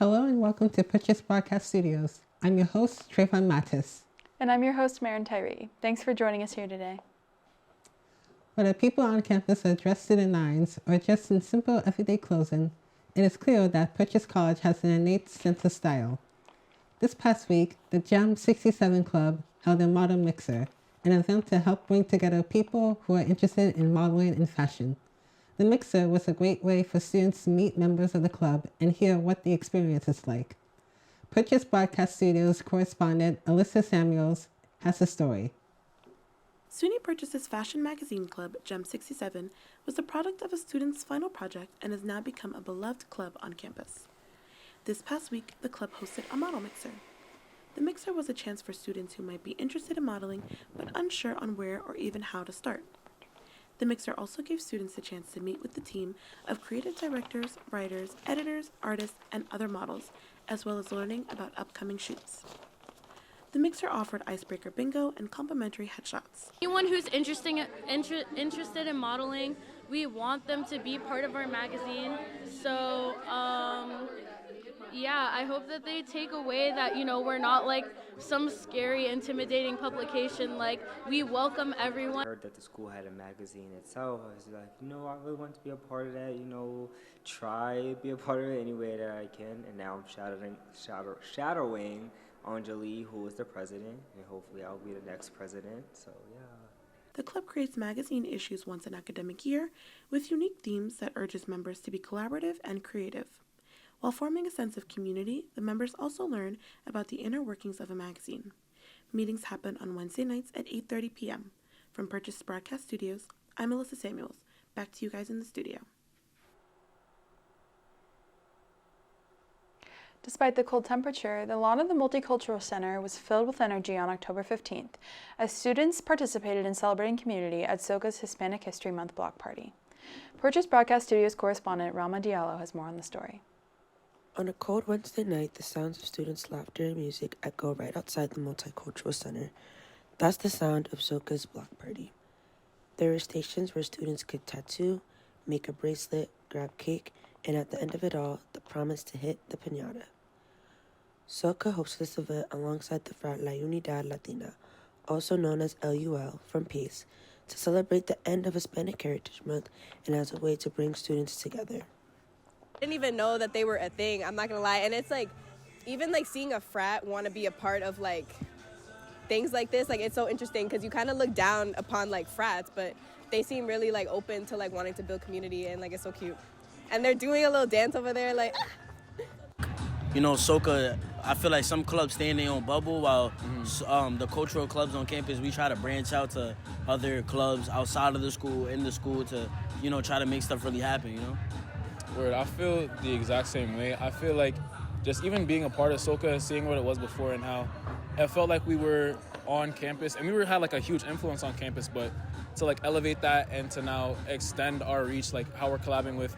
Hello and welcome to Purchase Broadcast Studios. I'm your host, Trevaughn Mattis. And I'm your host, Marin Tyree. Thanks for joining us here today. Whether people on campus are dressed to the nines or just in simple everyday clothing, it is clear that Purchase College has an innate sense of style. This past week, the Gem 67 Club held a model mixer, an event to help bring together people who are interested in modeling and fashion. The mixer was a great way for students to meet members of the club and hear what the experience is like. Purchase Broadcast Studios correspondent Alyssa Samuels has the story. SUNY Purchase's fashion magazine club, Gem 67, was the product of a student's final project and has now become a beloved club on campus. This past week, the club hosted a model mixer. The mixer was a chance for students who might be interested in modeling but unsure on where or even how to start. The mixer also gave students the chance to meet with the team of creative directors, writers, editors, artists, and other models, as well as learning about upcoming shoots. The mixer offered icebreaker bingo and complimentary headshots. Anyone who's interested in modeling, we want them to be part of our magazine. So, I hope that they take away that, we're not like some scary, intimidating publication. Like, we welcome everyone. I heard that the school had a magazine itself. I was like, I really want to be a part of that, try be a part of it any way that I can. And now I'm shadowing Anjali, who is the president, and hopefully I'll be the next president, so yeah. The club creates magazine issues once an academic year with unique themes that urges members to be collaborative and creative. While forming a sense of community, the members also learn about the inner workings of a magazine. Meetings happen on Wednesday nights at 8:30 p.m. From Purchase Broadcast Studios, I'm Alyssa Samuels. Back to you guys in the studio. Despite the cold temperature, the lawn of the Multicultural Center was filled with energy on October 15th as students participated in celebrating community at SOCA's Hispanic History Month block party. Purchase Broadcast Studios correspondent Rama Diallo has more on the story. On a cold Wednesday night, the sounds of students' laughter and music echo right outside the Multicultural Center. That's the sound of SOCA's block party. There were stations where students could tattoo, make a bracelet, grab cake, and at the end of it all, the promise to hit the piñata. SOCA hosts this event alongside the frat La Unidad Latina, also known as LUL, from PACE, to celebrate the end of Hispanic Heritage Month and as a way to bring students together. I didn't even know that they were a thing, I'm not gonna lie, and it's like, even like seeing a frat want to be a part of like things like this, like it's so interesting because you kind of look down upon like frats, but they seem really like open to like wanting to build community, and like it's so cute. And they're doing a little dance over there, like. SOCA, I feel like some clubs stay in their own bubble, while the cultural clubs on campus, we try to branch out to other clubs outside of the school, in the school, to, try to make stuff really happen, Word, I feel the exact same way. I feel like just even being a part of SOCA, seeing what it was before and how it felt like we were on campus, and we had like a huge influence on campus, but to like elevate that and to now extend our reach, like how we're collabing with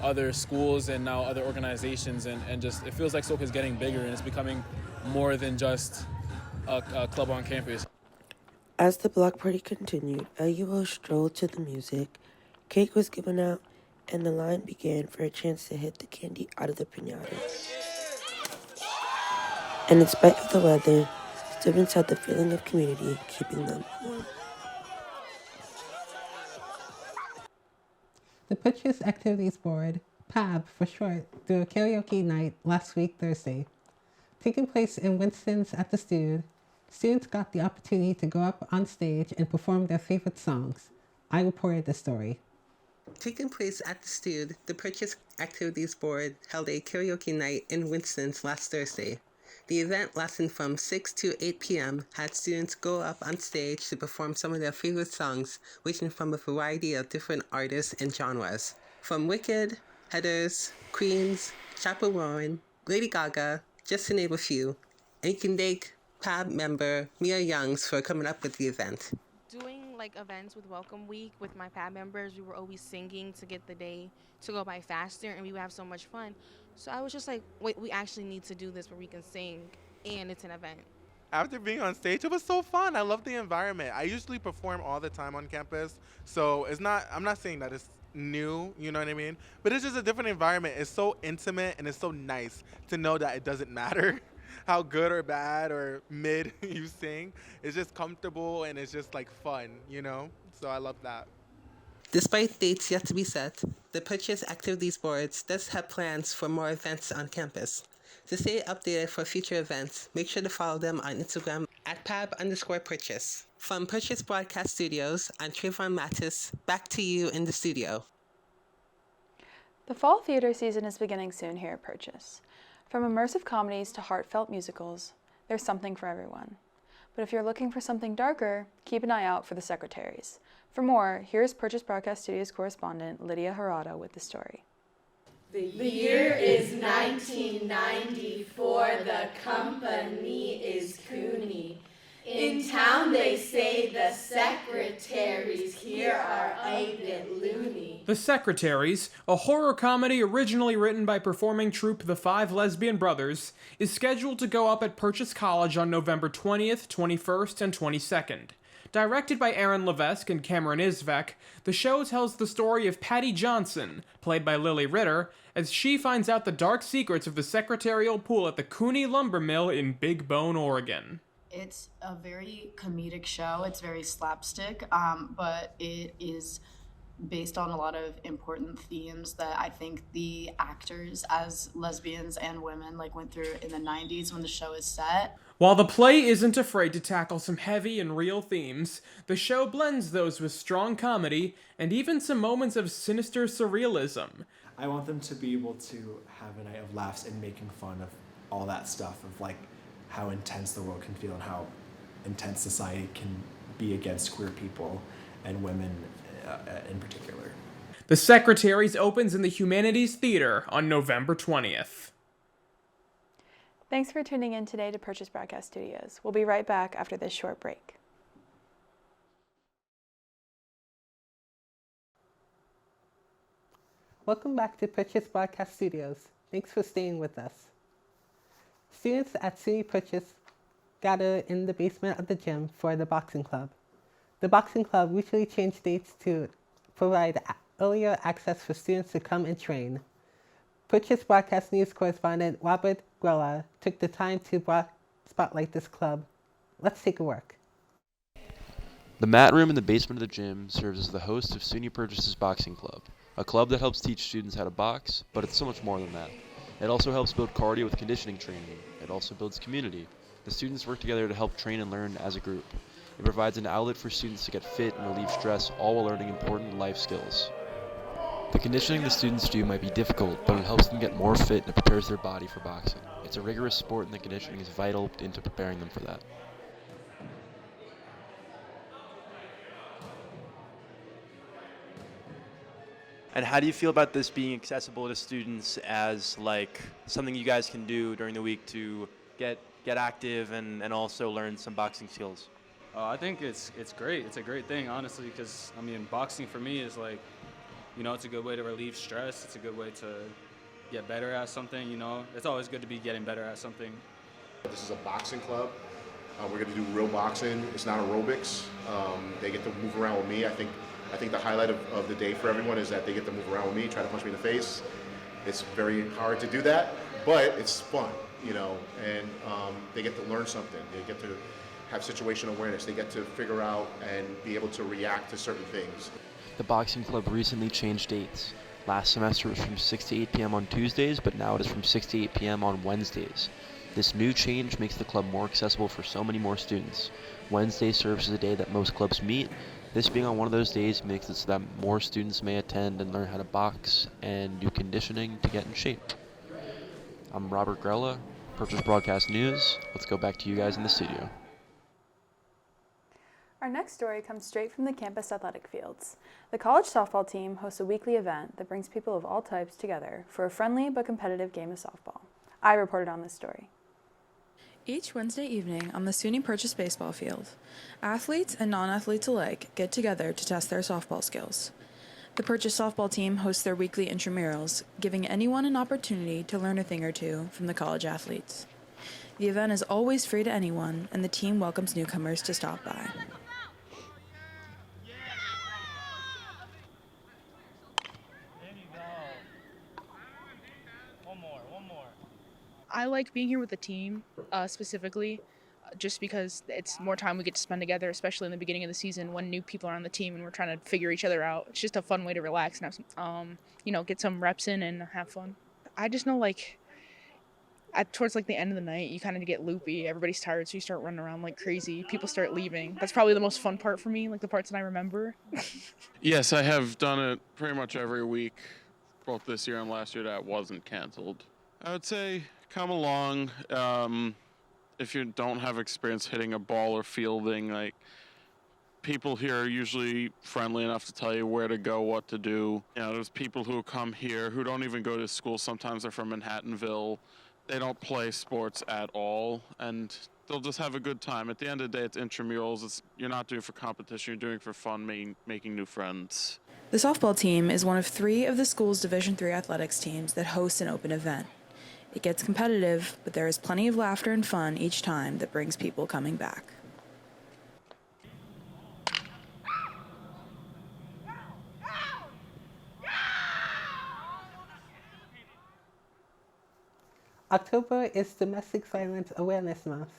other schools and now other organizations, and just it feels like SOCA is getting bigger and it's becoming more than just a club on campus. As the block party continued, LUO strolled to the music, cake was given out, and the line began for a chance to hit the candy out of the piñata. And in spite of the weather, students had the feeling of community keeping them warm. The Purchase Activities Board, PAB for short, threw a karaoke night last week Thursday. Taking place in Winston's at the Stude, students got the opportunity to go up on stage and perform their favorite songs. I reported the story. Taking place at the Stude, the Purchase Activities Board held a karaoke night in Winston's last Thursday. The event, lasting from 6 to 8 p.m., had students go up on stage to perform some of their favorite songs, ranging from a variety of different artists and genres. From Wicked, Heathers, Queens, Chappell Roan, Lady Gaga, just to name a few. And you can thank PAB member Mia Youngs for coming up with the event. Doing events with Welcome Week with my PAB members, we were always singing to get the day to go by faster, and we would have so much fun. So I was just like, wait, we actually need to do this where we can sing and it's an event. After being on stage, it was so fun. I love the environment. I usually perform all the time on campus, so I'm not saying that it's new, you know what I mean? But it's just a different environment. It's so intimate and it's so nice to know that it doesn't matter how good or bad or mid you sing. It's just comfortable and it's just like fun, you know? So I love that. Despite dates yet to be set, the Purchase Activities Board does have plans for more events on campus. To stay updated for future events, make sure to follow them on Instagram at @pab_purchase. From Purchase Broadcast Studios, I'm Trevaughn Mattis. Back to you in the studio. The fall theater season is beginning soon here at Purchase. From immersive comedies to heartfelt musicals, there's something for everyone. But if you're looking for something darker, keep an eye out for The Secretaries. For more, here's Purchase Broadcast Studios correspondent Lydia Harada with the story. The year is 1994, the company is Cooney. In town they say the secretaries here are a bit loony. The Secretaries, a horror comedy originally written by performing troupe The Five Lesbian Brothers, is scheduled to go up at Purchase College on November 20th, 21st, and 22nd. Directed by Aaron Levesque and Cameron Isvek, the show tells the story of Patty Johnson, played by Lily Ritter, as she finds out the dark secrets of the secretarial pool at the Cooney Lumber Mill in Big Bone, Oregon. It's a very comedic show. It's very slapstick, but it is based on a lot of important themes that I think the actors as lesbians and women went through in the 90s when the show is set. While the play isn't afraid to tackle some heavy and real themes, the show blends those with strong comedy and even some moments of sinister surrealism. I want them to be able to have a night of laughs and making fun of all that stuff of how intense the world can feel and how intense society can be against queer people and women in particular. The Secretaries opens in the Humanities Theater on November 20th. Thanks for tuning in today to Purchase Broadcast Studios. We'll be right back after this short break. Welcome back to Purchase Broadcast Studios. Thanks for staying with us. Students at SUNY Purchase gather in the basement of the gym for the boxing club. The boxing club recently changed dates to provide earlier access for students to come and train. Purchase Broadcast News correspondent Robert Grella took the time to spotlight this club. Let's take a look. The mat room in the basement of the gym serves as the host of SUNY Purchase's Boxing Club, a club that helps teach students how to box, but it's so much more than that. It also helps build cardio with conditioning training. It also builds community. The students work together to help train and learn as a group. It provides an outlet for students to get fit and relieve stress, all while learning important life skills. The conditioning the students do might be difficult, but it helps them get more fit and it prepares their body for boxing. It's a rigorous sport and the conditioning is vital into preparing them for that. And how do you feel about this being accessible to students as something you guys can do during the week to get active and also learn some boxing skills? I think it's great. It's a great thing, honestly, because boxing for me is it's a good way to relieve stress. It's a good way to get better at something. It's always good to be getting better at something. This is a boxing club. We're going to do real boxing. It's not aerobics. They get to move around with me. I think the highlight of the day for everyone is that they get to move around with me, try to punch me in the face. It's very hard to do that, but it's fun, and they get to learn something. They get to have situational awareness. They get to figure out and be able to react to certain things. The boxing club recently changed dates. Last semester it was from 6 to 8 p.m. on Tuesdays, but now it is from 6 to 8 p.m. on Wednesdays. This new change makes the club more accessible for so many more students. Wednesday serves as a day that most clubs meet. This being on one of those days makes it so that more students may attend and learn how to box and do conditioning to get in shape. I'm Robert Grella, Purchase Broadcast News. Let's go back to you guys in the studio. Our next story comes straight from the campus athletic fields. The college softball team hosts a weekly event that brings people of all types together for a friendly but competitive game of softball. I reported on this story. Each Wednesday evening on the SUNY Purchase baseball field, athletes and non-athletes alike get together to test their softball skills. The Purchase softball team hosts their weekly intramurals, giving anyone an opportunity to learn a thing or two from the college athletes. The event is always free to anyone, and the team welcomes newcomers to stop by. I like being here with the team, specifically, just because it's more time we get to spend together, especially in the beginning of the season when new people are on the team and we're trying to figure each other out. It's just a fun way to relax and have some, get some reps in and have fun. I just know, towards the end of the night, you kind of get loopy. Everybody's tired, so you start running around like crazy. People start leaving. That's probably the most fun part for me, the parts that I remember. Yes, I have done it pretty much every week, both this year and last year that wasn't canceled. I would say come along. If you don't have experience hitting a ball or fielding, people here are usually friendly enough to tell you where to go, what to do. There's people who come here who don't even go to school. Sometimes they're from Manhattanville. They don't play sports at all, and they'll just have a good time. At the end of the day, it's intramurals. You're not doing it for competition. You're doing it for fun, making new friends. The softball team is one of 3 of the school's Division III athletics teams that host an open event. It gets competitive, but there is plenty of laughter and fun each time that brings people coming back. October is Domestic Violence Awareness Month,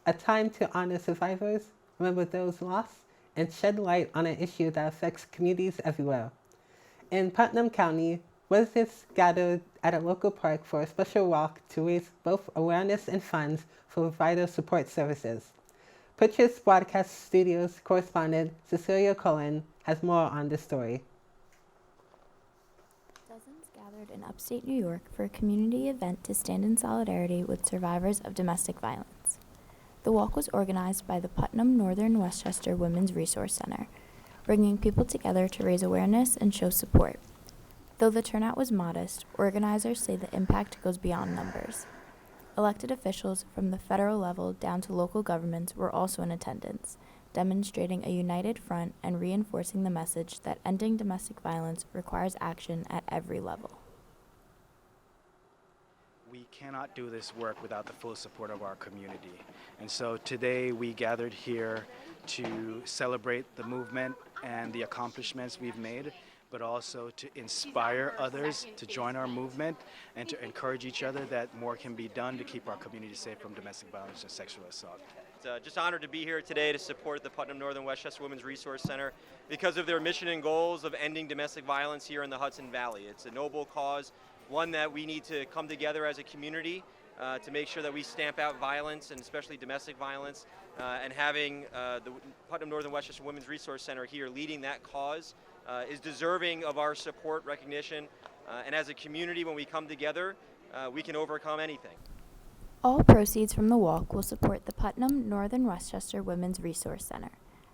a time to honor survivors, remember those lost, and shed light on an issue that affects communities everywhere. In Putnam County, residents gathered at a local park for a special walk to raise both awareness and funds for vital support services. Purchase Broadcast Studios correspondent Cecelia Cullen has more on this story. Dozens gathered in upstate New York for a community event to stand in solidarity with survivors of domestic violence. The walk was organized by the Putnam Northern Westchester Women's Resource Center, bringing people together to raise awareness and show support. Though the turnout was modest, organizers say the impact goes beyond numbers. Elected officials from the federal level down to local governments were also in attendance, demonstrating a united front and reinforcing the message that ending domestic violence requires action at every level. We cannot do this work without the full support of our community. And so today we gathered here to celebrate the movement and the accomplishments we've made, but also to inspire others to join our movement and to encourage each other that more can be done to keep our community safe from domestic violence and sexual assault. Just honored to be here today to support the Putnam Northern Westchester Women's Resource Center because of their mission and goals of ending domestic violence here in the Hudson Valley. It's a noble cause, one that we need to come together as a community to make sure that we stamp out violence, and especially domestic violence, and having the Putnam Northern Westchester Women's Resource Center here leading that cause is deserving of our support, recognition, and as a community, when we come together, we can overcome anything. All proceeds from the walk will support the Putnam Northern Westchester Women's Resource Center,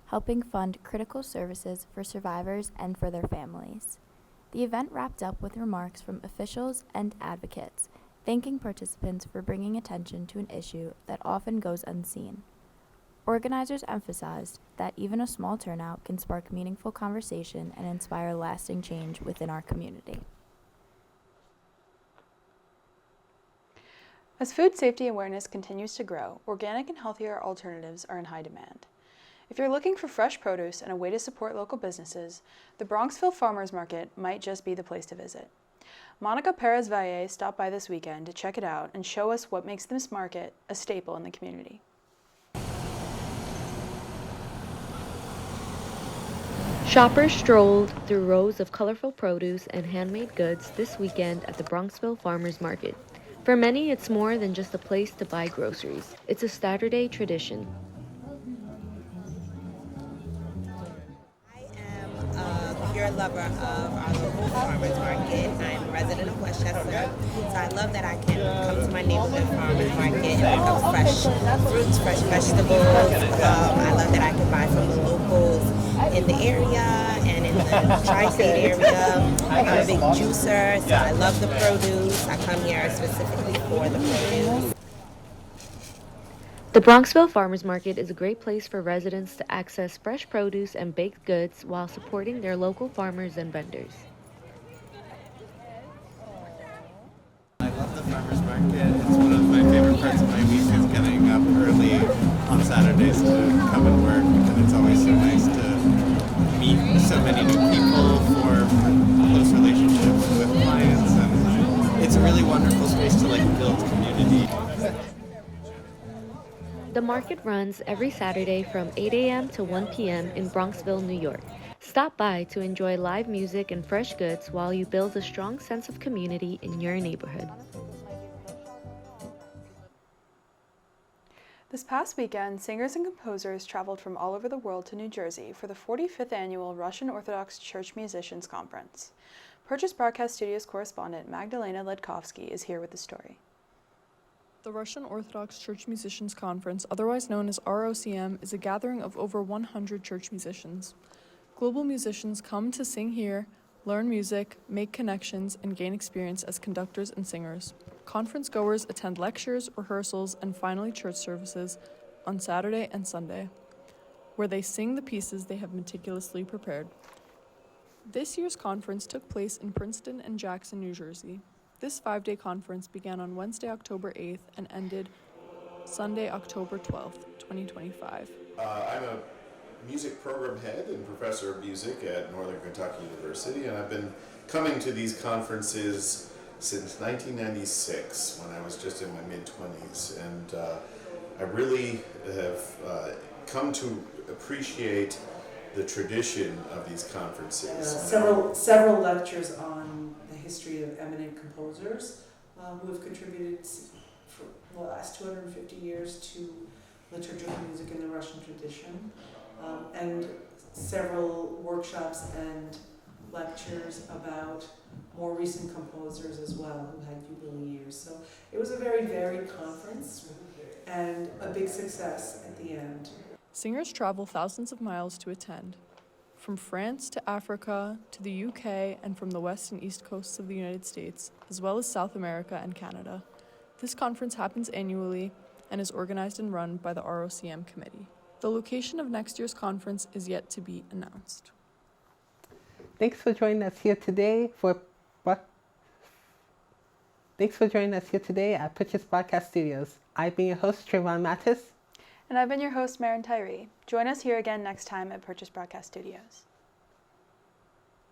helping fund critical services for survivors and for their families. The event wrapped up with remarks from officials and advocates, thanking participants for bringing attention to an issue that often goes unseen. Organizers emphasized that even a small turnout can spark meaningful conversation and inspire lasting change within our community. As food safety awareness continues to grow, organic and healthier alternatives are in high demand. If you're looking for fresh produce and a way to support local businesses, the Bronxville Farmers Market might just be the place to visit. Monica Perez-Valle stopped by this weekend to check it out and show us what makes this market a staple in the community. Shoppers strolled through rows of colorful produce and handmade goods this weekend at the Bronxville Farmers Market. For many, it's more than just a place to buy groceries. It's a Saturday tradition. Pure lover of our local farmers market. I'm a resident of Westchester, so I love that I can come to my neighborhood farmers market and pick up fresh fruits, fresh vegetables. I love that I can buy from the locals in the area and in the tri-state area. I'm a big juicer, so I love the produce. I come here specifically for the produce. The Bronxville Farmers Market is a great place for residents to access fresh produce and baked goods while supporting their local farmers and vendors. I love the farmers market. It's one of my favorite parts of my week is getting up early on Saturdays to come and work, and it's always so nice to meet so many new people, form close relationships with clients, and it's really wonderful space to build community. The market runs every Saturday from 8 a.m. to 1 p.m. in Bronxville, New York. Stop by to enjoy live music and fresh goods while you build a strong sense of community in your neighborhood. This past weekend, singers and composers traveled from all over the world to New Jersey for the 45th annual Russian Orthodox Church Musicians Conference. Purchase Broadcast Studios correspondent Magdalena Ledkovsky is here with the story. The Russian Orthodox Church Musicians Conference, otherwise known as ROCM, is a gathering of over 100 church musicians. Global musicians come to sing here, learn music, make connections, and gain experience as conductors and singers. Conference goers attend lectures, rehearsals, and finally church services on Saturday and Sunday, where they sing the pieces they have meticulously prepared. This year's conference took place in Princeton and Jackson, New Jersey. This 5-day conference began on Wednesday, October 8th and ended Sunday, October 12th, 2025. I'm a music program head and professor of music at Northern Kentucky University, and I've been coming to these conferences since 1996, when I was just in my mid-20s, and I really have come to appreciate the tradition of these conferences. Several lectures on the history of eminent composers who have contributed for the last 250 years to liturgical music in the Russian tradition, and several workshops and lectures about more recent composers as well who had jubilee years. So it was a very varied conference and a big success at the end. Singers travel thousands of miles to attend, from France to Africa to the UK and from the west and east coasts of the United States, as well as South America and Canada. This conference happens annually and is organized and run by the ROCM committee. The location of next year's conference is yet to be announced. Thanks for joining us here today at Purchase Broadcast Studios. I've been your host, Trevaughn Mattis. And I've been your host, Marin Tyree. Join us here again next time at Purchase Broadcast Studios.